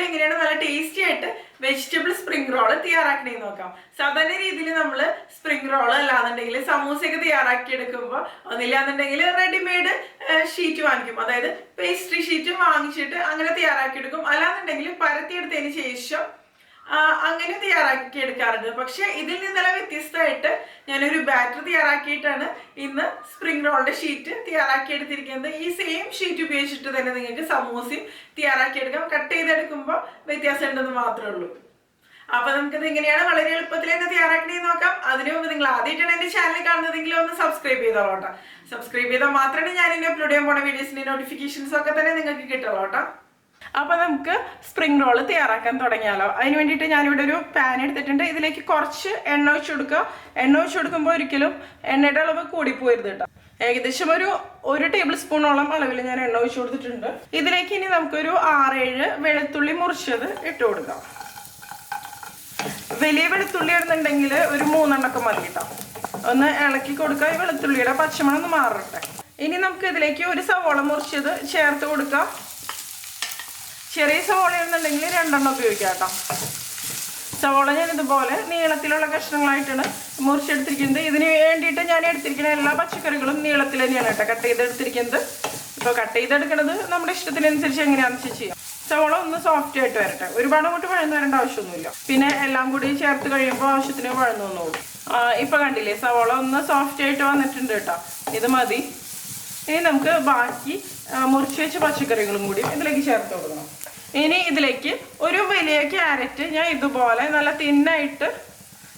എങ്ങനെയാണ് നല്ല ടേസ്റ്റി ആയിട്ട് വെജിറ്റബിൾ സ്പ്രിംഗ് റോള് തയ്യാറാക്കണേ നോക്കാം. സാധാരണ രീതിയിൽ നമ്മൾ സ്പ്രിംഗ് റോള് അല്ലാന്നുണ്ടെങ്കിൽ സമൂസയൊക്കെ തയ്യാറാക്കി എടുക്കുമ്പോൾ ഒന്നില്ലാന്നുണ്ടെങ്കിൽ റെഡിമെയ്ഡ് ഷീറ്റ് വാങ്ങിക്കും, അതായത് പേസ്ട്രി ഷീറ്റ് വാങ്ങിച്ചിട്ട് അങ്ങനെ തയ്യാറാക്കി എടുക്കും. അല്ലാന്നുണ്ടെങ്കിൽ പരത്തിയെടുത്തതിന് ശേഷം അങ്ങനെ തയ്യാറാക്കി എടുക്കാറുണ്ട്. പക്ഷെ ഇതിൽ നിന്നെല്ലാം വ്യത്യസ്തമായിട്ട് ഞാനൊരു ബാറ്റർ തയ്യാറാക്കിയിട്ടാണ് ഇന്ന് സ്പ്രിംഗ് റോളിന്റെ ഷീറ്റ് തയ്യാറാക്കി എടുത്തിരിക്കുന്നത്. ഈ സെയിം ഷീറ്റ് ഉപയോഗിച്ചിട്ട് തന്നെ നിങ്ങൾക്ക് സമൂസയും തയ്യാറാക്കി എടുക്കാം. കട്ട് ചെയ്തെടുക്കുമ്പോൾ വ്യത്യാസം ഉണ്ടെന്ന് മാത്രമേ ഉള്ളൂ. അപ്പൊ നമുക്കിത് എങ്ങനെയാണ് വളരെ എളുപ്പത്തിൽ തന്നെ തയ്യാറാക്കണേന്ന് നോക്കാം. അതിനു മുമ്പ് നിങ്ങൾ ആദ്യമായിട്ടാണ് എന്റെ ചാനൽ കാണുന്നതെങ്കിലും ഒന്ന് സബ്സ്ക്രൈബ് ചെയ്തോളൂ. സബ്സ്ക്രൈബ് ചെയ്താൽ മാത്രമേ ഞാൻ ഇനി അപ്ലോഡ് ചെയ്യാൻ പോണ വീഡിയോസിന്റെ നോട്ടിഫിക്കേഷൻസ് ഒക്കെ തന്നെ നിങ്ങൾക്ക് കിട്ടുള്ളൂ. അപ്പൊ നമുക്ക് സ്പ്രിംഗ് റോള് തയ്യാറാക്കാൻ തുടങ്ങിയാലോ. അതിന് വേണ്ടിയിട്ട് ഞാനിവിടെ ഒരു പാൻ എടുത്തിട്ടുണ്ട്. ഇതിലേക്ക് കുറച്ച് എണ്ണ ഒഴിച്ചു കൊടുക്കുക. എണ്ണ ഒഴിച്ചു കൊടുക്കുമ്പോൾ ഒരിക്കലും എണ്ണയുടെ അളവ് കൂടിപ്പോയിരുത് കേട്ടോ. ഏകദേശം ഒരു ടേബിൾ സ്പൂണോളം അളവിൽ ഞാൻ എണ്ണ ഒഴിച്ചു കൊടുത്തിട്ടുണ്ട്. ഇതിലേക്ക് ഇനി നമുക്കൊരു 6-7 വെളുത്തുള്ളി മുറിച്ചത് ഇട്ട് കൊടുക്കാം. വലിയ വെളുത്തുള്ളി ഇടുന്നുണ്ടെങ്കിൽ ഒരു 3 എണ്ണമൊക്കെ മതി കേട്ടോ. ഒന്ന് ഇളക്കി കൊടുക്കുക. ഈ വെളുത്തുള്ളിയുടെ പച്ചമണം ഒന്ന് മാറട്ടെ. ഇനി നമുക്ക് ഇതിലേക്ക് ഒരു സവോള മുറിച്ചത് ചേർത്ത് കൊടുക്കാം. ചെറിയ സവോള ആണെന്നുണ്ടെങ്കിൽ 2 എണ്ണം ഉപയോഗിക്കാം കേട്ടോ. സവോള ഞാൻ ഇതുപോലെ നീളത്തിലുള്ള കഷ്ണങ്ങളായിട്ടാണ് മുറിച്ചെടുത്തിരിക്കുന്നത്. ഇതിന് വേണ്ടിയിട്ട് ഞാൻ എടുത്തിരിക്കുന്ന എല്ലാ പച്ചക്കറികളും നീളത്തിൽ തന്നെയാണ് കേട്ടോ കട്ട് ചെയ്തെടുത്തിരിക്കുന്നത്. ഇപ്പോൾ കട്ട് ചെയ്തെടുക്കുന്നത് നമ്മുടെ ഇഷ്ടത്തിനനുസരിച്ച് എങ്ങനെയാണെന്ന് വെച്ചാൽ ചെയ്യാം. സവോള ഒന്ന് സോഫ്റ്റ് ആയിട്ട് വരട്ടെ. ഒരുപാട് അങ്ങോട്ട് വഴന്നു വരേണ്ട ആവശ്യമൊന്നുമില്ല. പിന്നെ എല്ലാം കൂടി ചേർത്ത് കഴിയുമ്പോൾ ആവശ്യത്തിന് വഴന്നു വന്നോളൂ. ഇപ്പൊ കണ്ടില്ലേ, സവോള ഒന്ന് സോഫ്റ്റ് ആയിട്ട് വന്നിട്ടുണ്ട് കേട്ടോ. ഇത് മതി. ഇനി നമുക്ക് ബാക്കി മുറിച്ച് വെച്ച പച്ചക്കറികളും കൂടി ഇതിലേക്ക് ചേർത്ത് കൊടുക്കണം. ഇനി ഇതിലേക്ക് ഒരു വലിയ ക്യാരറ്റ് ഞാൻ ഇതുപോലെ നല്ല തിന്നായിട്ട്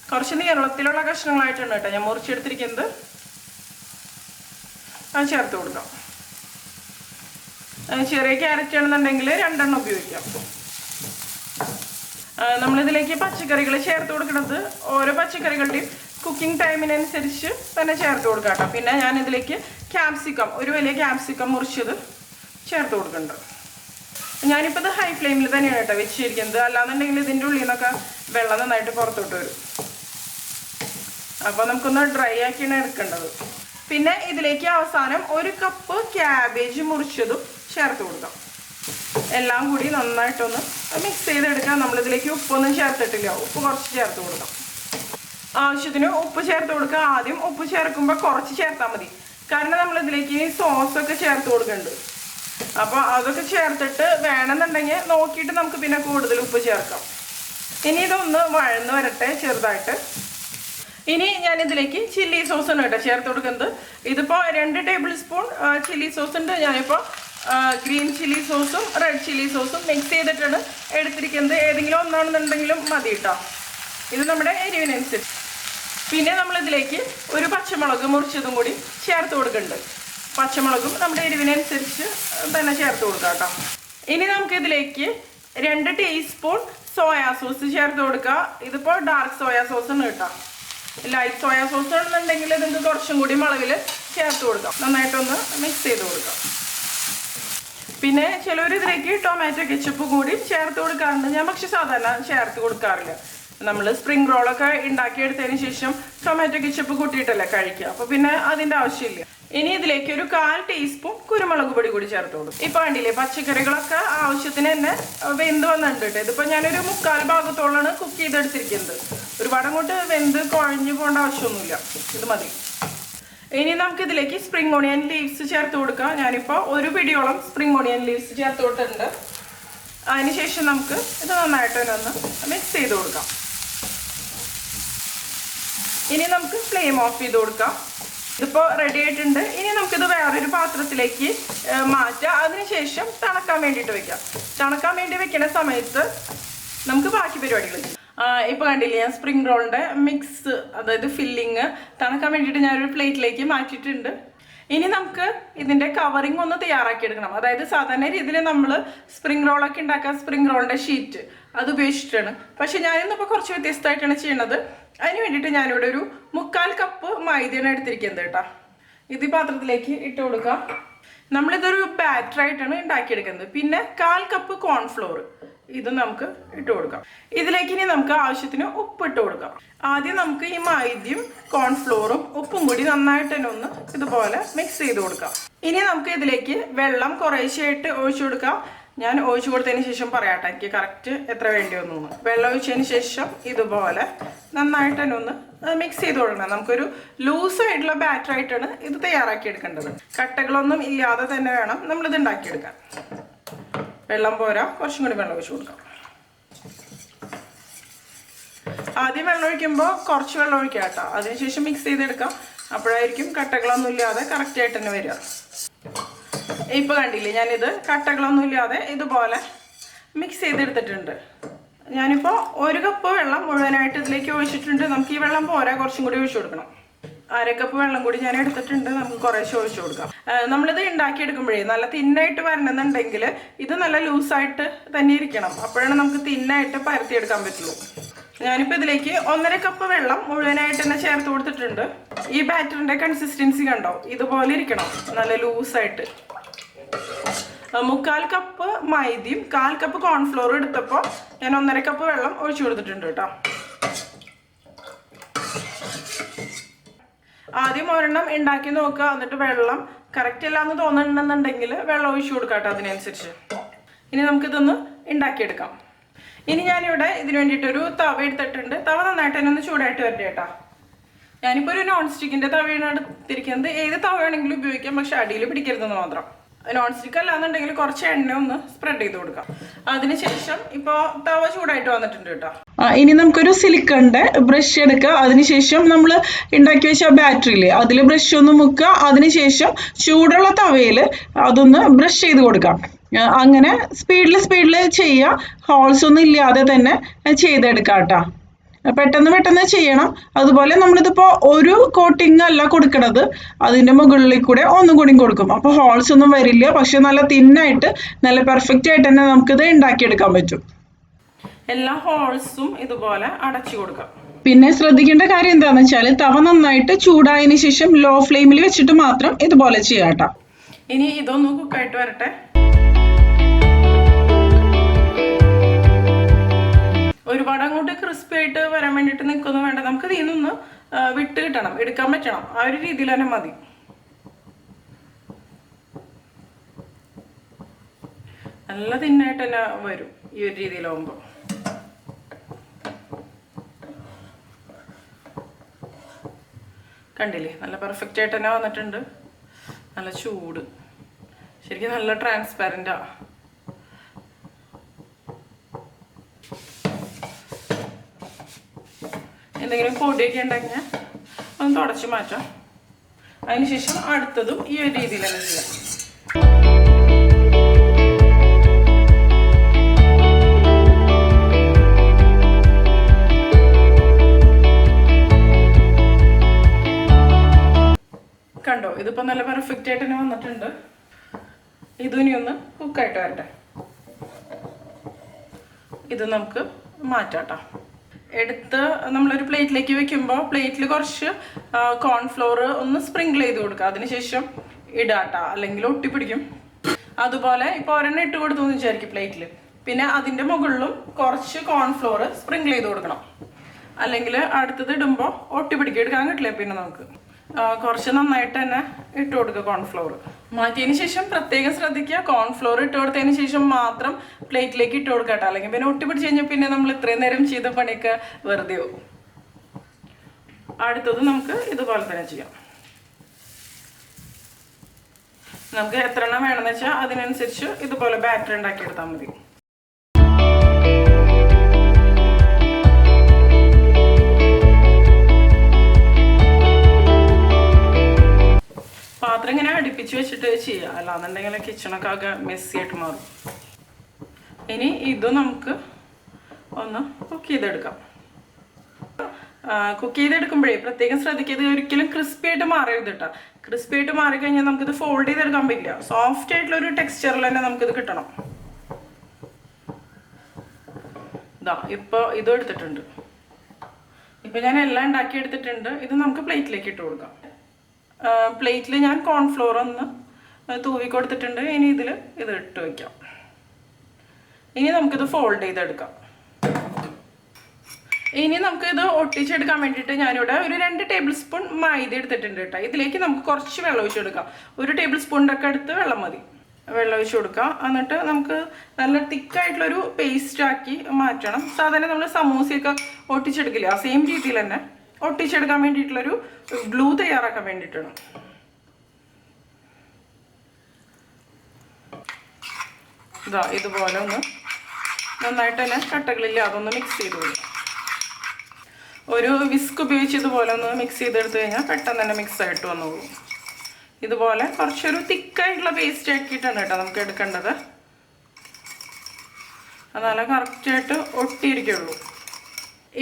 കുറച്ച് നീളത്തിലുള്ള കഷ്ണങ്ങളായിട്ടാണ് കേട്ടോ ഞാൻ മുറിച്ചെടുത്തിരിക്കുന്നത്. അത് ചേർത്ത് കൊടുക്കാം. ചെറിയ ക്യാരറ്റ് ആണെന്നുണ്ടെങ്കിൽ 2 എണ്ണം ഉപയോഗിക്കാം. നമ്മളിതിലേക്ക് പച്ചക്കറികൾ ചേർത്ത് കൊടുക്കുന്നത് ഓരോ പച്ചക്കറികളുടെയും കുക്കിംഗ് ടൈമിനനുസരിച്ച് തന്നെ ചേർത്ത് കൊടുക്കാം കേട്ടോ. പിന്നെ ഞാൻ ഇതിലേക്ക് ക്യാപ്സിക്കം, ഒരു വലിയ ക്യാപ്സിക്കം മുറിച്ചത് ചേർത്ത് കൊടുക്കുന്നുണ്ട്. ഞാനിപ്പോൾ ഇത് ഹൈ ഫ്ലെയിമിൽ തന്നെയാണ് കേട്ടോ വെച്ചിരിക്കുന്നത്. അല്ലാന്നുണ്ടെങ്കിൽ ഇതിൻ്റെ ഉള്ളിൽ നിന്നൊക്കെ വെള്ളം നന്നായിട്ട് പുറത്തോട്ട് വരും. അപ്പോൾ നമുക്കൊന്ന് ഡ്രൈ ആക്കിയാണ് എടുക്കേണ്ടത്. പിന്നെ ഇതിലേക്ക് അവസാനം 1 കപ്പ് ക്യാബേജ് മുറിച്ചതും ചേർത്ത് കൊടുക്കാം. എല്ലാം കൂടി നന്നായിട്ടൊന്ന് മിക്സ് ചെയ്തെടുക്കാം. നമ്മളിതിലേക്ക് ഉപ്പൊന്നും ചേർത്തിട്ടില്ല. ഉപ്പ് കുറച്ച് ചേർത്ത് കൊടുക്കാം. ആവശ്യത്തിന് ഉപ്പ് ചേർത്ത് കൊടുക്കുക. ആദ്യം ഉപ്പ് ചേർക്കുമ്പോൾ കുറച്ച് ചേർത്താൽ മതി. കാരണം നമ്മളിതിലേക്ക് സോസൊക്കെ ചേർത്ത് കൊടുക്കുന്നുണ്ട്. അപ്പോൾ അതൊക്കെ ചേർത്തിട്ട് വേണമെന്നുണ്ടെങ്കിൽ നോക്കിയിട്ട് നമുക്ക് പിന്നെ കൂടുതൽ ഉപ്പ് ചേർക്കാം. ഇനി ഇതൊന്ന് വഴന്ന് വരട്ടെ ചെറുതായിട്ട്. ഇനി ഞാനിതിലേക്ക് ചില്ലി സോസാണ് കേട്ടോ ചേർത്ത് കൊടുക്കുന്നത്. ഇതിപ്പോൾ 2 ടേബിൾ സ്പൂൺ ചില്ലി സോസ് ഉണ്ട്. ഞാനിപ്പോൾ ഗ്രീൻ ചില്ലി സോസും റെഡ് ചില്ലി സോസും മിക്സ് ചെയ്തിട്ടാണ് എടുത്തിരിക്കുന്നത്. ഏതെങ്കിലും ഒന്നാണെന്നുണ്ടെങ്കിലും മതി കേട്ടോ. ഇത് നമ്മുടെ എരിവിനനുസരിച്ച്. പിന്നെ നമ്മളിതിലേക്ക് ഒരു പച്ചമുളക് മുറിച്ചതും കൂടി ചേർത്ത് കൊടുക്കുന്നുണ്ട്. പച്ചമുളകും നമ്മുടെ എരിവിനനുസരിച്ച് തന്നെ ചേർത്ത് കൊടുക്കാം കേട്ടോ. ഇനി നമുക്കിതിലേക്ക് 2 ടീസ്പൂൺ സോയാ സോസ് ചേർത്ത് കൊടുക്കുക. ഇതിപ്പോൾ ഡാർക്ക് സോയാ സോസ് ആണ് കേട്ടോ. ലൈറ്റ് സോയാ സോസ് ആണെന്നുണ്ടെങ്കിൽ നിങ്ങൾക്ക് കുറച്ചും കൂടി അളവിൽ ചേർത്ത് കൊടുക്കാം. നന്നായിട്ടൊന്ന് മിക്സ് ചെയ്ത് കൊടുക്കാം. പിന്നെ ചിലവർ ഇതിലേക്ക് ടൊമാറ്റോ കെച്ചപ്പ് കൂടി ചേർത്ത് കൊടുക്കാറുണ്ട്. ഞാൻ പക്ഷെ സാധാരണ ചേർത്ത് കൊടുക്കാറില്ല. നമ്മൾ സ്പ്രിംഗ് റോളൊക്കെ ഉണ്ടാക്കിയെടുത്തതിന് ശേഷം ടൊമാറ്റോ കെച്ചപ്പ് കൂട്ടിയിട്ടല്ലേ കഴിക്കുക. അപ്പോൾ പിന്നെ അതിൻ്റെ ആവശ്യമില്ല. ഇനി ഇതിലേക്ക് ഒരു 1/4 ടീസ്പൂൺ കുരുമുളക് പൊടി കൂടി ചേർത്ത് കൊടുക്കും. ഇപ്പം കണ്ടില്ലേ, പച്ചക്കറികളൊക്കെ ആവശ്യത്തിന് തന്നെ വെന്ത് വന്നിട്ടുണ്ട് കേട്ടോ. ഇതിപ്പോൾ ഞാനൊരു 3/4 ഭാഗത്തോളാണ് കുക്ക് ചെയ്തെടുത്തിരിക്കുന്നത്. ഒരുപാട് അങ്ങോട്ട് വെന്ത് കുഴഞ്ഞു പോകേണ്ട ആവശ്യമൊന്നുമില്ല. ഇത് മതി. ഇനി നമുക്കിതിലേക്ക് സ്പ്രിംഗ് ഓണിയൻ ലീവ്സ് ചേർത്ത് കൊടുക്കാം. ഞാനിപ്പോൾ 1 പിടിയോളം സ്പ്രിംഗ് ഓണിയൻ ലീവ്സ് ചേർത്ത് കൊടുത്തിട്ടുണ്ട്. അതിനുശേഷം നമുക്ക് ഇത് നന്നായിട്ട് തന്നെ ഒന്ന് മിക്സ് ചെയ്ത് കൊടുക്കാം. ഇനി നമുക്ക് ഫ്ലെയിം ഓഫ് ചെയ്ത് കൊടുക്കാം. ഇതിപ്പോൾ റെഡി ആയിട്ടുണ്ട്. ഇനി നമുക്കിത് വേറൊരു പാത്രത്തിലേക്ക് മാറ്റാം. അതിനുശേഷം തണുക്കാൻ വേണ്ടിയിട്ട് വെക്കാം. തണുക്കാൻ വേണ്ടി വെക്കുന്ന സമയത്ത് നമുക്ക് ബാക്കി പരിപാടികൾ ചെയ്യാം. ഇപ്പോൾ കണ്ടില്ലേ, ഞാൻ സ്പ്രിംഗ് റോളിൻ്റെ മിക്സ്, അതായത് ഫില്ലിങ് തണുക്കാൻ വേണ്ടിയിട്ട് ഞാനൊരു പ്ലേറ്റിലേക്ക് മാറ്റിയിട്ടുണ്ട്. ഇനി നമുക്ക് ഇതിൻ്റെ കവറിങ് ഒന്ന് തയ്യാറാക്കിയെടുക്കണം. അതായത് സാധാരണ രീതിയിൽ നമ്മൾ സ്പ്രിംഗ് റോളൊക്കെ ഉണ്ടാക്കുക സ്പ്രിംഗ് റോളിൻ്റെ ഷീറ്റ് അത് ഉപയോഗിച്ചിട്ടാണ്. പക്ഷെ ഞാനിന്നിപ്പോൾ കുറച്ച് വ്യത്യസ്തമായിട്ടാണ് ചെയ്യുന്നത്. അതിന് വേണ്ടിയിട്ട് ഞാനിവിടെ ഒരു 3/4 കപ്പ് മൈദയാണ് എടുത്തിരിക്കുന്നത് കേട്ടോ. ഇത് ഈ പാത്രത്തിലേക്ക് ഇട്ട് കൊടുക്കാം. നമ്മളിതൊരു ബാറ്ററായിട്ടാണ് ഉണ്ടാക്കിയെടുക്കുന്നത്. പിന്നെ 1/4 കപ്പ് കോൺഫ്ലോർ ഇത് നമുക്ക് ഇട്ട് കൊടുക്കാം. ഇതിലേക്ക് ഇനി നമുക്ക് ആവശ്യത്തിന് ഉപ്പ് ഇട്ട് കൊടുക്കാം. ആദ്യം നമുക്ക് ഈ മൈദയും കോൺഫ്ലോറും ഉപ്പും കൂടി നന്നായിട്ട് തന്നെ ഒന്ന് ഇതുപോലെ മിക്സ് ചെയ്ത് കൊടുക്കാം. ഇനി നമുക്ക് ഇതിലേക്ക് വെള്ളം കുറേശ്ശെയായിട്ട് ഒഴിച്ചു കൊടുക്കാം. ഞാൻ ഒഴിച്ചു കൊടുത്തതിന് ശേഷം പറയാട്ടെ എനിക്ക് കറക്റ്റ് എത്ര വേണ്ടി വന്നു. വെള്ളം ഒഴിച്ചതിന് ശേഷം ഇതുപോലെ നന്നായിട്ട് തന്നെ ഒന്ന് മിക്സ് ചെയ്ത് കൊടുക്കണം. നമുക്കൊരു ലൂസായിട്ടുള്ള ബാറ്ററായിട്ടാണ് ഇത് തയ്യാറാക്കി എടുക്കേണ്ടത്. കട്ടകളൊന്നും ഇല്ലാതെ തന്നെ വേണം നമ്മളിത് ഉണ്ടാക്കിയെടുക്കാൻ. വെള്ളം പോരാ, കുറച്ചും കൂടി വെള്ളം ഒഴിച്ചു കൊടുക്കാം. ആദ്യം വെള്ളം ഒഴിക്കുമ്പോൾ കുറച്ച് വെള്ളം ഒഴിക്കാം കേട്ടോ, അതിനുശേഷം മിക്സ് ചെയ്തെടുക്കാം. അപ്പോഴായിരിക്കും കട്ടകളൊന്നും ഇല്ലാതെ കറക്റ്റായിട്ട് തന്നെ വരിക. ഇപ്പൊ കണ്ടില്ലേ, ഞാനിത് കട്ടകളൊന്നും ഇല്ലാതെ ഇതുപോലെ മിക്സ് ചെയ്തെടുത്തിട്ടുണ്ട്. ഞാനിപ്പോൾ 1 കപ്പ് വെള്ളം മുഴുവനായിട്ട് ഇതിലേക്ക് ഒഴിച്ചിട്ടുണ്ട്. നമുക്ക് ഈ വെള്ളം പോരാ, കുറച്ചും കൂടി ഒഴിച്ചു കൊടുക്കണം. 1/2 കപ്പ് വെള്ളം കൂടി ഞാൻ എടുത്തിട്ടുണ്ട്. നമുക്ക് കുറേശ്ശെ ഒഴിച്ചു കൊടുക്കാം. നമ്മളിത് ഉണ്ടാക്കിയെടുക്കുമ്പോഴേ നല്ല തിന്നായിട്ട് വരണമെന്നുണ്ടെങ്കിൽ ഇത് നല്ല ലൂസായിട്ട് തന്നെ ഇരിക്കണം. അപ്പോഴാണ് നമുക്ക് തിന്നായിട്ട് പരത്തിയെടുക്കാൻ പറ്റുള്ളൂ. ഞാനിപ്പോൾ ഇതിലേക്ക് 1/2 കപ്പ് വെള്ളം മുഴുവനായിട്ട് തന്നെ ചേർത്ത് കൊടുത്തിട്ടുണ്ട്. ഈ ബാറ്ററിന്റെ കൺസിസ്റ്റൻസി കണ്ടോ, ഇതുപോലെ ഇരിക്കണം, നല്ല ലൂസായിട്ട്. 1/4 കപ്പ് മൈദയും 1/4 കപ്പ് കോൺഫ്ലോർ എടുത്തപ്പോൾ ഞാൻ 1/2 കപ്പ് വെള്ളം ഒഴിച്ചു കൊടുത്തിട്ടുണ്ട് കേട്ടോ. ആദ്യം ഒരെണ്ണം ഉണ്ടാക്കി നോക്കുക, എന്നിട്ട് വെള്ളം കറക്റ്റ് അല്ല എന്ന് തോന്നുന്നുണ്ടെന്നുണ്ടെങ്കിൽ വെള്ളം ഒഴിച്ചു കൊടുക്കാം കേട്ടോ അതിനനുസരിച്ച്. ഇനി നമുക്കിതൊന്ന് ഉണ്ടാക്കിയെടുക്കാം. ഇനി ഞാനിവിടെ ഇതിന് വേണ്ടിയിട്ടൊരു തവ എടുത്തിട്ടുണ്ട്. തവ നന്നായിട്ട് തന്നെ ഒന്ന് ചൂടായിട്ട് വരട്ടെ കേട്ടോ. ഞാനിപ്പോൾ ഒരു നോൺ സ്റ്റിക്കിൻ്റെ തവയാണ് എടുത്തിരിക്കുന്നത്. ഏത് തവയാണെങ്കിലും ഉപയോഗിക്കാം, പക്ഷെ അടിയിൽ പിടിക്കരുതെന്ന് മാത്രം. നോൺ സ്റ്റിക്ക് അല്ലാന്നുണ്ടെങ്കിൽ കുറച്ച് എണ്ണ ഒന്ന് സ്പ്രെഡ് ചെയ്ത് കൊടുക്കാം. അതിനുശേഷം ഇപ്പോൾ തവ ചൂടായിട്ട് വന്നിട്ടുണ്ട് കേട്ടോ. ഇനി നമുക്കൊരു സിലിക്കണിൻ്റെ ബ്രഷ് എടുക്കുക. അതിനുശേഷം നമ്മൾ ഉണ്ടാക്കി വെച്ച ബാറ്ററിയിൽ അതിൽ ബ്രഷ് ഒന്ന് മുക്കുക. അതിനുശേഷം ചൂടുള്ള തവയിൽ അതൊന്ന് ബ്രഷ് ചെയ്ത് കൊടുക്കാം. അങ്ങനെ സ്പീഡിൽ ചെയ്യുക, ഹോൾസ് ഒന്നും ഇല്ലാതെ തന്നെ ചെയ്തെടുക്കാം കേട്ടോ. പെട്ടെന്ന് ചെയ്യണം. അതുപോലെ നമ്മളിതിപ്പോൾ ഒരു കോട്ടിങ് അല്ല കൊടുക്കണത്, അതിൻ്റെ മുകളിൽ കൂടെ ഒന്നും കൂടി കൊടുക്കും. അപ്പോൾ ഹോൾസ് ഒന്നും വരില്ല, പക്ഷെ നല്ല തിന്നായിട്ട് നല്ല പെർഫെക്റ്റ് ആയിട്ട് തന്നെ നമുക്കിത് ഉണ്ടാക്കിയെടുക്കാൻ പറ്റും. എല്ലാ ഹോൾസും ഇതുപോലെ അടച്ചു കൊടുക്കാം. പിന്നെ ശ്രദ്ധിക്കേണ്ട കാര്യം എന്താണെന്ന് വെച്ചാൽ തവ നന്നായിട്ട് ചൂടായതിനു ശേഷം ലോ ഫ്ലെയിമിൽ വെച്ചിട്ട് മാത്രം ഇതുപോലെ ചെയ്യാം കേട്ടോ. ഇനി ഇതൊന്ന് കുക്കായിട്ട് വരട്ടെ. ഒരുപാട് അങ്ങോട്ട് ക്രിസ്പി ആയിട്ട് വരാൻ വേണ്ടിയിട്ട് നിൽക്കൊന്നും വേണ്ട. നമുക്ക് ഇതിൽ നിന്നൊന്ന് വിട്ട് കിട്ടണം, എടുക്കാൻ പറ്റണം. ആ ഒരു രീതിയിൽ തന്നെ മതി. നല്ല തിന്നായിട്ട് തന്നെ വരും ഈ ഒരു രീതിയിലാവുമ്പോൾ. കണ്ടില്ലേ, നല്ല പെർഫെക്റ്റ് ആയിട്ട് തന്നെ വന്നിട്ടുണ്ട്. നല്ല ചൂട്, ശരിക്കും നല്ല ട്രാൻസ്പാരൻ്റാ. എന്തെങ്കിലും പൊടിയൊക്കെ ഉണ്ടെങ്കിൽ ഒന്ന് തുടച്ച് മാറ്റാം. അതിനുശേഷം അടുത്തതും ഈ ഒരു രീതിയിൽ തന്നെ ചെയ്യാം. കണ്ടോ, ഇതിപ്പോൾ നല്ല പെർഫെക്റ്റ് ആയിട്ട് തന്നെ വന്നിട്ടുണ്ട്. ഇതിനി ഒന്ന് കുക്കായിട്ട് വരട്ടെ. ഇത് നമുക്ക് മാറ്റാട്ടോ. എടുത്ത് നമ്മളൊരു പ്ലേറ്റിലേക്ക് വെക്കുമ്പോൾ പ്ലേറ്റിൽ കുറച്ച് കോൺഫ്ലോർ ഒന്ന് സ്പ്രിങ്കിൾ ചെയ്ത് കൊടുക്കുക. അതിനുശേഷം ഇടാട്ടോ, അല്ലെങ്കിൽ ഒട്ടിപ്പിടിക്കും. അതുപോലെ ഇപ്പോൾ ഒരെണ്ണം ഇട്ട് കൊടുത്തു എന്ന് വിചാരിക്കും പ്ലേറ്റിൽ, പിന്നെ അതിൻ്റെ മുകളിലും കുറച്ച് കോൺഫ്ലോർ സ്പ്രിങ്കിൾ ചെയ്ത് കൊടുക്കണം. അല്ലെങ്കിൽ അടുത്തത് ഇടുമ്പോൾ ഒട്ടിപ്പിടിക്കുക, എടുക്കാൻ കിട്ടില്ല. പിന്നെ നമുക്ക് കുറച്ച് നന്നായിട്ട് തന്നെ ഇട്ട് കൊടുക്കുക കോൺഫ്ലോർ. മാറ്റിയതിന് ശേഷം പ്രത്യേകം ശ്രദ്ധിക്കുക, കോൺഫ്ലോർ ഇട്ട് കൊടുത്തതിന് ശേഷം മാത്രം പ്ലേറ്റിലേക്ക് ഇട്ട് കൊടുക്കട്ടെ. അല്ലെങ്കിൽ പിന്നെ ഒട്ടിപ്പിടിച്ച് കഴിഞ്ഞാൽ പിന്നെ നമ്മൾ ഇത്രയും നേരം ചെയ്ത പണിയൊക്കെ വെറുതെ ആവും. അടുത്തത് നമുക്ക് ഇതുപോലെ തന്നെ ചെയ്യാം. നമുക്ക് എത്ര എണ്ണം വേണമെന്ന് വെച്ചാൽ അതിനനുസരിച്ച് ഇതുപോലെ ബാറ്റർ ഉണ്ടാക്കിയെടുത്താൽ മതി. പാത്രം ഇങ്ങനെ അടുപ്പിച്ച് വെച്ചിട്ട് ചെയ്യുക, അല്ലാന്നുണ്ടെങ്കിൽ കിച്ചണൊക്കെ ആകെ മെസ്സി ആയിട്ട് മാറും. ഇനി ഇത് നമുക്ക് ഒന്ന് കുക്ക് ചെയ്തെടുക്കാം. കുക്ക് ചെയ്തെടുക്കുമ്പോഴേ പ്രത്യേകം ശ്രദ്ധിക്കുക, ഇത് ഒരിക്കലും ക്രിസ്പി ആയിട്ട് മാറരുത് കേട്ടോ. ക്രിസ്പി ആയിട്ട് മാറിക്കഴിഞ്ഞാൽ നമുക്കിത് ഫോൾഡ് ചെയ്തെടുക്കാൻ പറ്റില്ല. സോഫ്റ്റ് ആയിട്ടുള്ള ഒരു ടെക്സ്ചറിൽ തന്നെ നമുക്കിത് കിട്ടണം. ഇതാ ഇപ്പോൾ ഇതും എടുത്തിട്ടുണ്ട്. ഇപ്പം ഞാൻ എല്ലാം ഉണ്ടാക്കി എടുത്തിട്ടുണ്ട്. ഇത് നമുക്ക് പ്ലേറ്റിലേക്ക് ഇട്ട് കൊടുക്കാം. പ്ലേറ്റിൽ ഞാൻ കോൺഫ്ലോർ ഒന്ന് തൂവി കൊടുത്തിട്ടുണ്ട്. ഇനി ഇതിൽ ഇത് ഇട്ട് വയ്ക്കാം. ഇനി നമുക്കിത് ഫോൾഡ് ചെയ്തെടുക്കാം. ഇനി നമുക്കിത് ഒട്ടിച്ചെടുക്കാൻ വേണ്ടിയിട്ട് ഞാനിവിടെ ഒരു 2 ടേബിൾ സ്പൂൺ മൈദ എടുത്തിട്ടുണ്ട് കേട്ടോ. ഇതിലേക്ക് നമുക്ക് കുറച്ച് വെള്ളം ഒഴിച്ചെടുക്കാം. 1 ടേബിൾ സ്പൂണിൻ്റെ ഒക്കെ എടുത്ത് വെള്ളം മതി. വെള്ളം ഒഴിച്ച് കൊടുക്കാം. എന്നിട്ട് നമുക്ക് നല്ല തിക്കായിട്ടുള്ളൊരു പേസ്റ്റാക്കി മാറ്റണം. സാധാരണ നമ്മൾ സമൂസയൊക്കെ ഒട്ടിച്ചെടുക്കില്ല, ആ സെയിം രീതിയിൽ തന്നെ ഒട്ടിച്ചെടുക്കാൻ വേണ്ടിയിട്ടുള്ളൊരു ഗ്ലൂ തയ്യാറാക്കാൻ വേണ്ടിയിട്ടാണ്. ഇതാ ഇതുപോലെ ഒന്ന് നന്നായിട്ട് തന്നെ കട്ടകളില്ല അതൊന്ന് മിക്സ് ചെയ്ത് കൊടുക്കാം. ഒരു വിസ്ക് ഉപയോഗിച്ച് ഇതുപോലെ ഒന്ന് മിക്സ് ചെയ്തെടുത്ത് കഴിഞ്ഞാൽ പെട്ടെന്ന് തന്നെ മിക്സ് ആയിട്ട് വന്നോളൂ. ഇതുപോലെ കുറച്ചൊരു തിക്കായിട്ടുള്ള പേസ്റ്റ് ആക്കിയിട്ടാണ് കേട്ടോ നമുക്ക് എടുക്കേണ്ടത്. അതല്ല കറക്റ്റായിട്ട് ഒട്ടിയിരിക്കുള്ളൂ.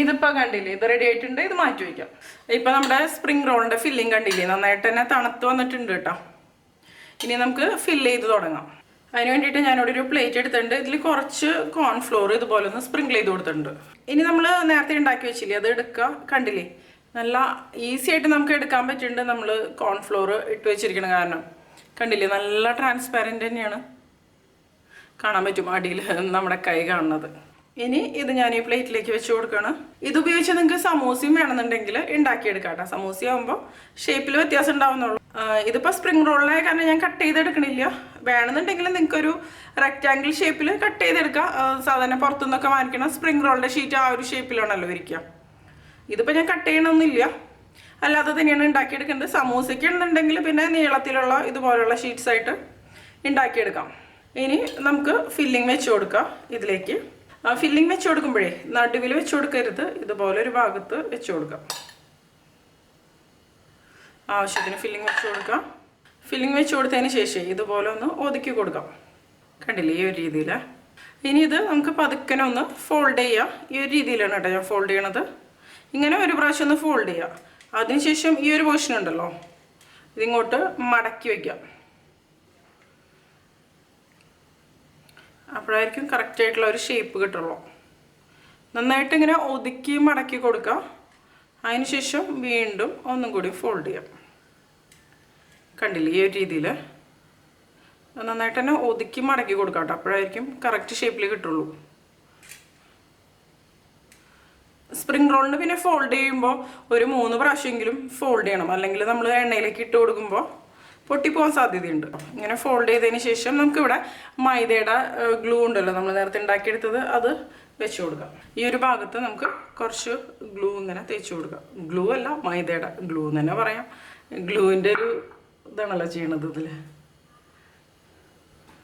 ഇതിപ്പോൾ കണ്ടില്ലേ, ഇത് റെഡി ആയിട്ടുണ്ട്. ഇത് മാറ്റി വയ്ക്കാം. ഇപ്പം നമ്മുടെ സ്പ്രിംഗ് റോളിൻ്റെ ഫില്ലിങ് കണ്ടില്ലേ, നന്നായിട്ട് തന്നെ തണുത്ത് വന്നിട്ടുണ്ട് കേട്ടോ. ഇനി നമുക്ക് ഫില്ല് ചെയ്ത് തുടങ്ങാം. അതിന് വേണ്ടിയിട്ട് ഞാനിവിടെ ഒരു പ്ലേറ്റ് എടുത്തിട്ടുണ്ട്. ഇതിൽ കുറച്ച് കോൺഫ്ലോർ ഇതുപോലെ ഒന്ന് സ്പ്രിങ്കിൾ ചെയ്ത് കൊടുത്തിട്ടുണ്ട്. ഇനി നമ്മൾ നേരത്തെ ഉണ്ടാക്കി വെച്ചില്ലേ, അത് എടുക്കുക. കണ്ടില്ലേ, നല്ല ഈസി ആയിട്ട് നമുക്ക് എടുക്കാൻ പറ്റുന്നുണ്ട്. നമ്മൾ കോൺഫ്ലോർ ഇട്ട് വെച്ചിരിക്കണം കാരണം കണ്ടില്ലേ, നല്ല ട്രാൻസ്പാരൻ്റ് തന്നെയാണ്. കാണാൻ പറ്റും അടിയിൽ നമ്മുടെ കൈ കാണുന്നത്. ഇനി ഇത് ഞാൻ ഈ പ്ലേറ്റിലേക്ക് വെച്ച് കൊടുക്കുകയാണ്. ഇതുപയോഗിച്ച് നിങ്ങൾക്ക് സമൂസയും വേണമെന്നുണ്ടെങ്കിൽ ഉണ്ടാക്കിയെടുക്കാം കേട്ടോ. സമൂസയാകുമ്പോൾ ഷേപ്പിൽ വ്യത്യാസം ഉണ്ടാവുന്നുള്ളൂ. ഇതിപ്പോൾ സ്പ്രിംഗ് റോളിലായ കാരണം ഞാൻ കട്ട് ചെയ്തെടുക്കണില്ല. വേണമെന്നുണ്ടെങ്കിൽ നിങ്ങൾക്കൊരു റെക്റ്റാങ്കിൾ ഷേപ്പിൽ കട്ട് ചെയ്തെടുക്കാം. സാധാരണ പുറത്തുനിന്നൊക്കെ വാങ്ങിക്കണം സ്പ്രിംഗ് റോളിൻ്റെ ഷീറ്റ് ആ ഒരു ഷേപ്പിലാണല്ലോ ഇരിക്കുക. ഇതിപ്പോൾ ഞാൻ കട്ട് ചെയ്യണമെന്നില്ല, അല്ലാതെ തന്നെയാണ് ഉണ്ടാക്കിയെടുക്കേണ്ടത്. സമൂസയ്ക്ക് ഉണ്ടെന്നുണ്ടെങ്കിൽ പിന്നെ നീളത്തിലുള്ള ഇതുപോലുള്ള ഷീറ്റ്സ് ആയിട്ട് ഉണ്ടാക്കിയെടുക്കാം. ഇനി നമുക്ക് ഫില്ലിങ് വെച്ച് കൊടുക്കാം. ഇതിലേക്ക് ഫില്ലിങ് വെച്ച് കൊടുക്കുമ്പോഴേ നടുവിൽ വെച്ച് കൊടുക്കരുത്, ഇതുപോലെ ഒരു ഭാഗത്ത് വെച്ച് കൊടുക്കാം. ആവശ്യത്തിന് ഫില്ലിങ് വെച്ച് കൊടുക്കാം. ഫില്ലിങ് വെച്ച് കൊടുത്തതിന് ശേഷം ഇതുപോലെ ഒന്ന് ഒതുക്കി കൊടുക്കാം. കണ്ടില്ലേ, ഈ ഒരു രീതിയിൽ. ഇനി ഇത് നമുക്ക് പതുക്കനെ ഒന്ന് ഫോൾഡ് ചെയ്യാം. ഈ ഒരു രീതിയിലാണ് കേട്ടോ ഞാൻ ഫോൾഡ് ചെയ്യണത്. ഇങ്ങനെ ഒരു പ്രാവശ്യം ഒന്ന് ഫോൾഡ് ചെയ്യുക. അതിനുശേഷം ഈ ഒരു പോർഷൻ ഉണ്ടല്ലോ, ഇതിങ്ങോട്ട് മടക്കി വയ്ക്കാം. അപ്പോഴായിരിക്കും കറക്റ്റായിട്ടുള്ള ഒരു ഷേപ്പ് കിട്ടുള്ളൂ. നന്നായിട്ട് ഇങ്ങനെ ഒതുക്കി മടക്കി കൊടുക്കുക. അതിനുശേഷം വീണ്ടും ഒന്നും കൂടി ഫോൾഡ് ചെയ്യാം. കണ്ടില്ലേ, ഈ ഒരു രീതിയിൽ നന്നായിട്ട് തന്നെ ഒതുക്കി മടക്കി കൊടുക്കാം കേട്ടോ. അപ്പോഴായിരിക്കും കറക്റ്റ് ഷേപ്പിൽ കിട്ടുള്ളൂ. സ്പ്രിംഗ് റോളിന് പിന്നെ ഫോൾഡ് ചെയ്യുമ്പോൾ ഒരു 3 പ്രാവശ്യമെങ്കിലും ഫോൾഡ് ചെയ്യണം, അല്ലെങ്കിൽ നമ്മൾ എണ്ണയിലേക്ക് ഇട്ട് കൊടുക്കുമ്പോൾ പൊട്ടിപ്പോകാൻ സാധ്യതയുണ്ട്. ഇങ്ങനെ ഫോൾഡ് ചെയ്തതിന് ശേഷം നമുക്കിവിടെ മൈദയുടെ ഗ്ലൂ ഉണ്ടല്ലോ നമ്മൾ നേരത്തെ ഉണ്ടാക്കിയെടുത്തത്, അത് വെച്ച് കൊടുക്കാം. ഈ ഒരു ഭാഗത്ത് നമുക്ക് കുറച്ച് ഗ്ലൂ ഇങ്ങനെ തേച്ച് കൊടുക്കാം. ഗ്ലൂ അല്ല, മൈദയുടെ ഗ്ലൂ എന്ന് തന്നെ പറയാം. ഗ്ലൂവിൻ്റെ ഒരു ഇതാണല്ലോ ചെയ്യണത്. ഇതിൽ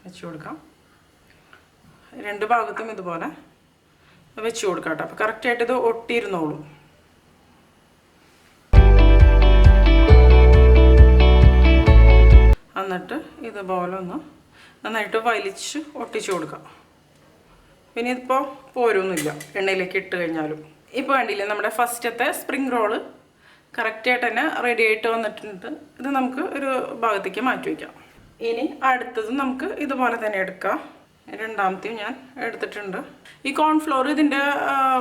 വെച്ച് കൊടുക്കാം. 2 ഭാഗത്തും ഇതുപോലെ വെച്ച് കൊടുക്കാം കേട്ടോ. അപ്പോൾ കറക്റ്റായിട്ട് ഇത് ഒട്ടിയിരുന്നോളും. എന്നിട്ട് ഇതുപോലെ ഒന്ന് നന്നായിട്ട് വലിച്ച് ഒട്ടിച്ച് കൊടുക്കാം. പിന്നെ ഇതിപ്പോൾ പോരൊന്നുമില്ല എണ്ണയിലേക്ക് ഇട്ട് കഴിഞ്ഞാലും. ഇപ്പോൾ വേണ്ടിയില്ല, നമ്മുടെ ഫസ്റ്റത്തെ സ്പ്രിംഗ് റോള് കറക്റ്റായിട്ട് തന്നെ റെഡി ആയിട്ട് വന്നിട്ടുണ്ട്. ഇത് നമുക്ക് ഒരു ഭാഗത്തേക്ക് മാറ്റി വയ്ക്കാം. ഇനി അടുത്തത് നമുക്ക് ഇതുപോലെ തന്നെ എടുക്കാം. രണ്ടാമത്തെയും ഞാൻ എടുത്തിട്ടുണ്ട്. ഈ കോൺഫ്ലോർ ഇതിൻ്റെ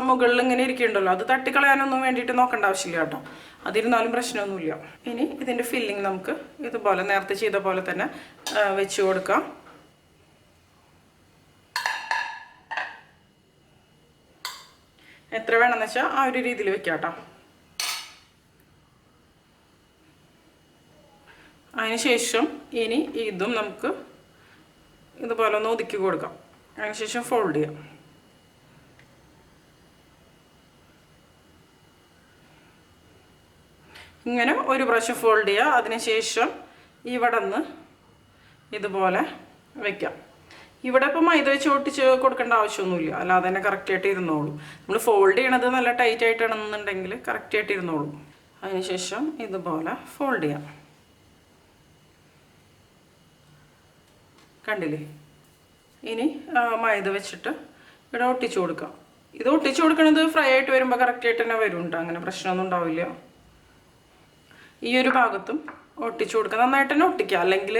മുകളിൽ ഇങ്ങനെ ഇരിക്കുന്നുണ്ടല്ലോ, അത് തട്ടിക്കളയാനൊന്നും വേണ്ടിയിട്ട് നോക്കേണ്ട ആവശ്യമില്ല കേട്ടോ. അതിരുന്നാലും പ്രശ്നമൊന്നുമില്ല. ഇനി ഇതിൻ്റെ ഫില്ലിങ് നമുക്ക് ഇതുപോലെ നേരത്തെ ചെയ്ത പോലെ തന്നെ വെച്ച് കൊടുക്കാം. എത്ര വേണമെന്ന് വെച്ചാൽ ആ ഒരു രീതിയിൽ വെക്കാം കേട്ടോ. അതിനുശേഷം ഇനി ഇതും നമുക്ക് ഇതുപോലെ ഒന്ന് ഒതുക്കി കൊടുക്കാം. അതിനുശേഷം ഫോൾഡ് ചെയ്യാം. ഇങ്ങനെ ഒരു പ്രാവശ്യം ഫോൾഡ് ചെയ്യുക. അതിനുശേഷം ഇവിടെ നിന്ന് ഇതുപോലെ വയ്ക്കാം. ഇവിടെ ഇപ്പോൾ മൈദ വെച്ച് ഒട്ടിച്ച് കൊടുക്കേണ്ട ആവശ്യമൊന്നുമില്ല, അല്ലാതെ തന്നെ കറക്റ്റായിട്ട് ഇരുന്നോളൂ. നമ്മൾ ഫോൾഡ് ചെയ്യണത് നല്ല ടൈറ്റ് ആയിട്ടാണെന്നുണ്ടെങ്കിൽ കറക്റ്റായിട്ട് ഇരുന്നോളൂ. അതിനുശേഷം ഇതുപോലെ ഫോൾഡ് ചെയ്യാം. കണ്ടില്ലേ, ഇനി മൈദ വെച്ചിട്ട് ഇവിടെ ഒട്ടിച്ചു കൊടുക്കാം. ഇത് ഒട്ടിച്ചു കൊടുക്കുന്നത് ഫ്രൈ ആയിട്ട് വരുമ്പോൾ കറക്റ്റായിട്ട് തന്നെ വരുന്നുണ്ട്, അങ്ങനെ പ്രശ്നമൊന്നും ഉണ്ടാവില്ല. ഈ ഒരു ഭാഗത്തും ഒട്ടിച്ചു കൊടുക്കുക. നന്നായിട്ട് തന്നെ ഒട്ടിക്കുക, അല്ലെങ്കിൽ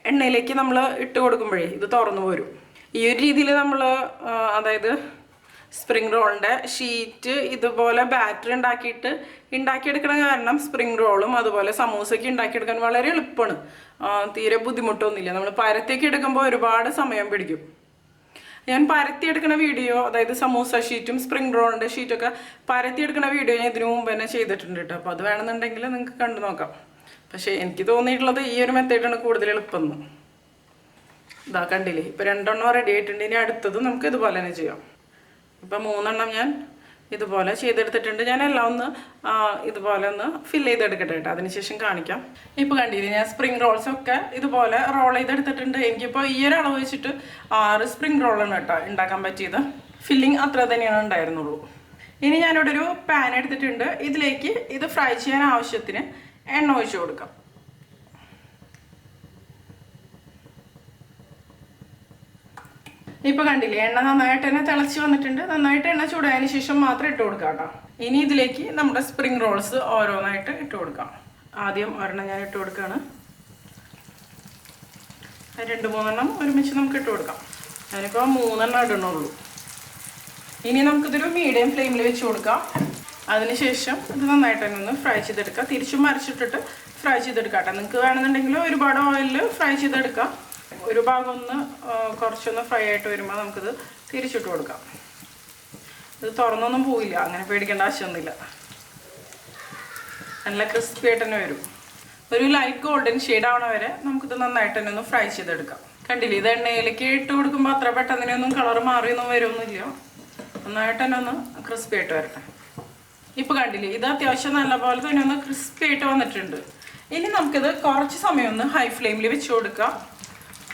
എണ്ണയിലേക്ക് നമ്മൾ ഇട്ട് കൊടുക്കുമ്പോഴേ ഇത് തുറന്നു വരും. ഈ ഒരു രീതിയിൽ നമ്മൾ അതായത് സ്പ്രിംഗ് റോളിൻ്റെ ഷീറ്റ് ഇതുപോലെ ബാറ്റർ ഉണ്ടാക്കിയെടുക്കണ കാരണം സ്പ്രിംഗ് റോളും അതുപോലെ സമൂസയ്ക്ക് ഉണ്ടാക്കിയെടുക്കാൻ വളരെ എളുപ്പമാണ്. തീരെ ബുദ്ധിമുട്ടൊന്നുമില്ല. നമ്മൾ പരത്തിയൊക്കെ എടുക്കുമ്പോൾ ഒരുപാട് സമയം പിടിക്കും. ഞാൻ പരത്തിയെടുക്കുന്ന വീഡിയോ, അതായത് സമൂസ ഷീറ്റും സ്പ്രിംഗ് റോളിൻ്റെ ഷീറ്റൊക്കെ പരത്തിയെടുക്കുന്ന വീഡിയോ ഞാൻ ഇതിനു മുമ്പ് തന്നെ ചെയ്തിട്ടുണ്ട് കേട്ടോ. അപ്പോൾ അത് വേണമെന്നുണ്ടെങ്കിൽ നിങ്ങൾക്ക് കണ്ടു നോക്കാം. പക്ഷേ എനിക്ക് തോന്നിയിട്ടുള്ളത് ഈ ഒരു മെത്തേഡാണ് കൂടുതൽ എളുപ്പമെന്ന്. ഇതാ കണ്ടില്ലേ, ഇപ്പോൾ 2 എണ്ണം റെഡി ആയിട്ടുണ്ട്. ഇനി അടുത്തത് നമുക്ക് ഇതുപോലെ തന്നെ ചെയ്യാം. ഇപ്പം 3 എണ്ണം ഞാൻ ഇതുപോലെ ചെയ്തെടുത്തിട്ടുണ്ട്. ഞാൻ എല്ലാം ഒന്ന് ഇതുപോലെ ഒന്ന് ഫില്ല് ചെയ്തെടുക്കട്ടെ കേട്ടോ, അതിനുശേഷം കാണിക്കാം. ഇപ്പോൾ കണ്ടില്ലേ, ഞാൻ സ്പ്രിംഗ് റോൾസൊക്കെ ഇതുപോലെ റോൾ ചെയ്തെടുത്തിട്ടുണ്ട്. എനിക്കിപ്പോൾ ഈ ഒരു അളവ് വെച്ചിട്ട് 6 സ്പ്രിംഗ് റോളാണ് കേട്ടോ ഉണ്ടാക്കാൻ പറ്റിയത്. ഫില്ലിങ് അത്ര തന്നെയാണ് ഉണ്ടായിരുന്നുള്ളൂ. ഇനി ഞാനിവിടെ ഒരു പാൻ എടുത്തിട്ടുണ്ട്. ഇതിലേക്ക് ഇത് ഫ്രൈ ചെയ്യാൻ ആവശ്യത്തിന് എണ്ണ ഒഴിച്ച് കൊടുക്കാം. ഇപ്പോൾ കണ്ടില്ലേ, എണ്ണ നന്നായിട്ട് തന്നെ തിളച്ച് വന്നിട്ടുണ്ട്. നന്നായിട്ട് എണ്ണ ചൂടായതിന് ശേഷം മാത്രം ഇട്ട് കൊടുക്കാം കേട്ടോ. ഇനി ഇതിലേക്ക് നമ്മുടെ സ്പ്രിംഗ് റോൾസ് ഓരോന്നായിട്ട് ഇട്ട് കൊടുക്കാം. ആദ്യം ഒരെണ്ണം ഞാൻ ഇട്ട് കൊടുക്കുകയാണ്. 2-3 എണ്ണം ഒരുമിച്ച് നമുക്ക് ഇട്ട് കൊടുക്കാം. ഞാനിപ്പോൾ 3 എണ്ണം ഇടണുള്ളൂ. ഇനി നമുക്കിതൊരു മീഡിയം ഫ്ലെയിമിൽ വെച്ച് കൊടുക്കാം. അതിനുശേഷം ഇത് നന്നായിട്ട് തന്നെ ഒന്ന് ഫ്രൈ ചെയ്തെടുക്കാം. തിരിച്ചും മറിച്ചിട്ടിട്ട് ഫ്രൈ ചെയ്തെടുക്കാം കേട്ടോ. നിങ്ങൾക്ക് വേണമെന്നുണ്ടെങ്കിൽ ഒരുപാട് ഓയിലിൽ ഫ്രൈ ചെയ്തെടുക്കാം. ഒരു ഭാഗം ഒന്ന് കുറച്ചൊന്ന് ഫ്രൈ ആയിട്ട് വരുമ്പോൾ നമുക്കിത് തിരിച്ചിട്ട് കൊടുക്കാം. ഇത് തുറന്നൊന്നും പോവില്ല, അങ്ങനെ പേടിക്കേണ്ട ആവശ്യമൊന്നുമില്ല. നല്ല ക്രിസ്പി ആയിട്ട് തന്നെ വരും. ഒരു ലൈറ്റ് ഗോൾഡൻ ഷെയ്ഡ് ആവണ വരെ നമുക്കിത് നന്നായിട്ട് തന്നെ ഒന്ന് ഫ്രൈ ചെയ്തെടുക്കാം. കണ്ടില്ലേ, ഇത് എണ്ണയിലേക്ക് ഇട്ട് കൊടുക്കുമ്പോൾ അത്ര പെട്ടെന്നിനൊന്നും കളർ മാറിയൊന്നും വരുമൊന്നുമില്ല. നന്നായിട്ട് തന്നെ ഒന്ന് ക്രിസ്പി ആയിട്ട് വരട്ടെ. ഇപ്പോൾ കണ്ടില്ലേ, ഇത് അത്യാവശ്യം നല്ലപോലെ തന്നെ ഒന്ന് ക്രിസ്പി ആയിട്ട് വന്നിട്ടുണ്ട്. ഇനി നമുക്കിത് കുറച്ച് സമയം ഒന്ന് ഹൈ ഫ്ലെയിമിൽ വെച്ച് കൊടുക്കാം.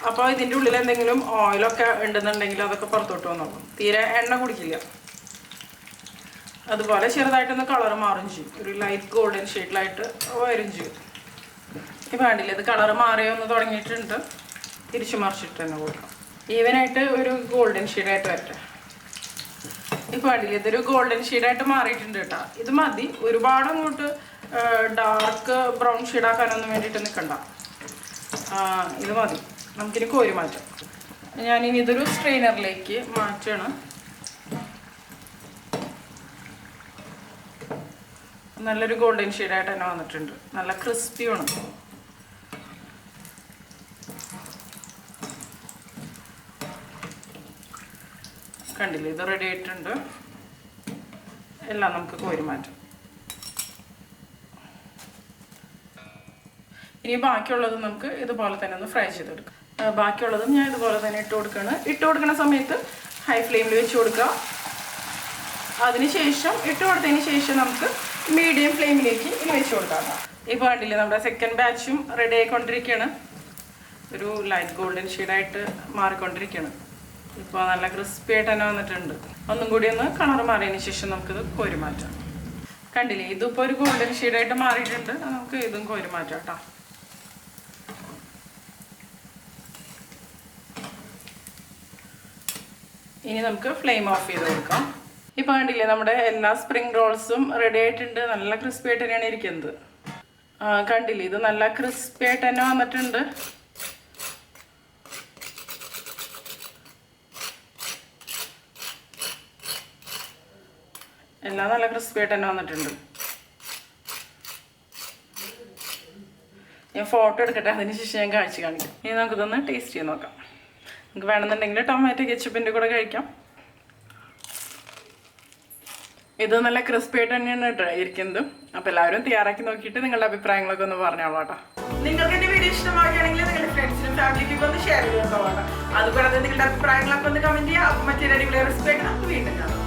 അപ്പോൾ ഇതിൻ്റെ ഉള്ളിൽ എന്തെങ്കിലും ഓയിലൊക്കെ ഉണ്ടെന്നുണ്ടെങ്കിൽ അതൊക്കെ പുറത്തോട്ട് വന്നോളും. തീരെ എണ്ണ കുടിക്കില്ല. അതുപോലെ ചെറുതായിട്ടൊന്ന് കളർ മാറും ചെയ്യും. ഒരു ലൈറ്റ് ഗോൾഡൻ ഷെയ്ഡിലായിട്ട് വരും ചെയ്യും. ഇപ്പോൾ കണ്ടില്ലേ, ഇത് കളർ മാറിയൊന്ന് തുടങ്ങിയിട്ടുണ്ട്. തിരിച്ചു മറിച്ചിട്ട് തന്നെ കൊടുക്കാം. ഈവനായിട്ട് ഒരു ഗോൾഡൻ ഷെയ്ഡായിട്ട് വരട്ടെ. ഇപ്പോൾ കണ്ടില്ലേ, ഇതൊരു ഗോൾഡൻ ഷെയ്ഡായിട്ട് മാറിയിട്ടുണ്ട് കേട്ടോ. ഇത് മതി. ഒരുപാട് അങ്ങോട്ട് ഡാർക്ക് ബ്രൗൺ ഷെയ്ഡാക്കാനൊന്നും വേണ്ടിയിട്ട് നിൽക്കണ്ട. ഇത് മതി. നമുക്കിനി കോരി മാറ്റാം. ഞാനിനി ഇതൊരു സ്ട്രെയിനറിലേക്ക് മാറ്റണം. നല്ലൊരു ഗോൾഡൻ ഷെയ്ഡായിട്ട് തന്നെ വന്നിട്ടുണ്ട്. നല്ല ക്രിസ്പിയാണ്. കണ്ടില്ലേ, ഇത് റെഡി ആയിട്ടുണ്ട്. എല്ലാം നമുക്ക് കോരി മാറ്റാം. ഇനി ബാക്കിയുള്ളത് നമുക്ക് ഇതുപോലെ തന്നെ ഒന്ന് ഫ്രൈ ചെയ്തെടുക്കാം. ബാക്കിയുള്ളതും ഞാൻ ഇതുപോലെ തന്നെ ഇട്ട് കൊടുക്കുകയാണ്. ഇട്ട് കൊടുക്കുന്ന സമയത്ത് ഹൈ ഫ്ലെയിമിൽ വെച്ച് കൊടുക്കുക. അതിനുശേഷം ഇട്ട് കൊടുത്തതിന് ശേഷം നമുക്ക് മീഡിയം ഫ്ലെയിമിലേക്ക് ഇനി വെച്ച് കൊടുക്കാം. ഇപ്പോൾ കണ്ടില്ലേ, നമ്മുടെ സെക്കൻഡ് ബാച്ചും റെഡി ആയിക്കൊണ്ടിരിക്കുകയാണ്. ഒരു ലൈറ്റ് ഗോൾഡൻ ഷെയ്ഡായിട്ട് മാറിക്കൊണ്ടിരിക്കുകയാണ്. ഇപ്പോൾ നല്ല ക്രിസ്പി ആയിട്ട് തന്നെ വന്നിട്ടുണ്ട്. ഒന്നും കൂടി ഒന്ന് കളർ മാറിയതിന് ശേഷം നമുക്കിത് കോരി മാറ്റാം. കണ്ടില്ലേ, ഇതിപ്പോൾ ഒരു ഗോൾഡൻ ഷെയ്ഡായിട്ട് മാറിയിട്ടുണ്ട്. നമുക്ക് ഇതും കോരി മാറ്റാം കേട്ടോ. ഇനി നമുക്ക് ഫ്ലെയിം ഓഫ് ചെയ്ത് കൊടുക്കാം. ഇപ്പോൾ കണ്ടില്ലേ, നമ്മുടെ എല്ലാ സ്പ്രിംഗ് റോൾസും റെഡി ആയിട്ടുണ്ട്. നല്ല ക്രിസ്പി ആയിട്ട് തന്നെയാണ് ഇരിക്കുന്നത്. കണ്ടില്ലേ, ഇത് നല്ല ക്രിസ്പി ആയിട്ട് തന്നെ വന്നിട്ടുണ്ട്. എല്ലാം നല്ല ക്രിസ്പി ആയിട്ട് തന്നെ വന്നിട്ടുണ്ട്. ഞാൻ ഫോട്ടോ എടുക്കട്ടെ, അതിനുശേഷം ഞാൻ കാഴ്ച കാണിക്കാം. ഇനി നമുക്കിതൊന്ന് ടേസ്റ്റ് ചെയ്ത് നോക്കാം. നമുക്ക് വേണമെന്നുണ്ടെങ്കിൽ ടൊമാറ്റോ കെച്ചപ്പിൻ്റെ കൂടെ കഴിക്കാം. ഇത് നല്ല ക്രിസ്പി ആയിട്ട് തന്നെയാണ് ഇരിക്കുന്നത്. അപ്പോൾ എല്ലാവരും തയ്യാറാക്കി നോക്കിയിട്ട് നിങ്ങളുടെ അഭിപ്രായങ്ങളൊക്കെ ഒന്ന് പറഞ്ഞോളൂ കേട്ടോ. നിങ്ങൾക്ക് എൻ്റെ വീഡിയോ ഇഷ്ടമാവുകയാണെങ്കിൽ നിങ്ങളുടെ ഫ്രണ്ട്സിനും ഫാമിലിക്കൊക്കെ ഒന്ന് ഷെയർ ചെയ്ത് നോക്കാം. അതുകൂടാതെ നിങ്ങളുടെ അഭിപ്രായങ്ങളൊക്കെ ഒന്ന് കമൻറ്റ് ചെയ്യുക. അപ്പോൾ മറ്റൊരു അടിപൊളി റെസിപ്പി ആയിട്ട് നമുക്ക് വീണ്ടും കാണാം.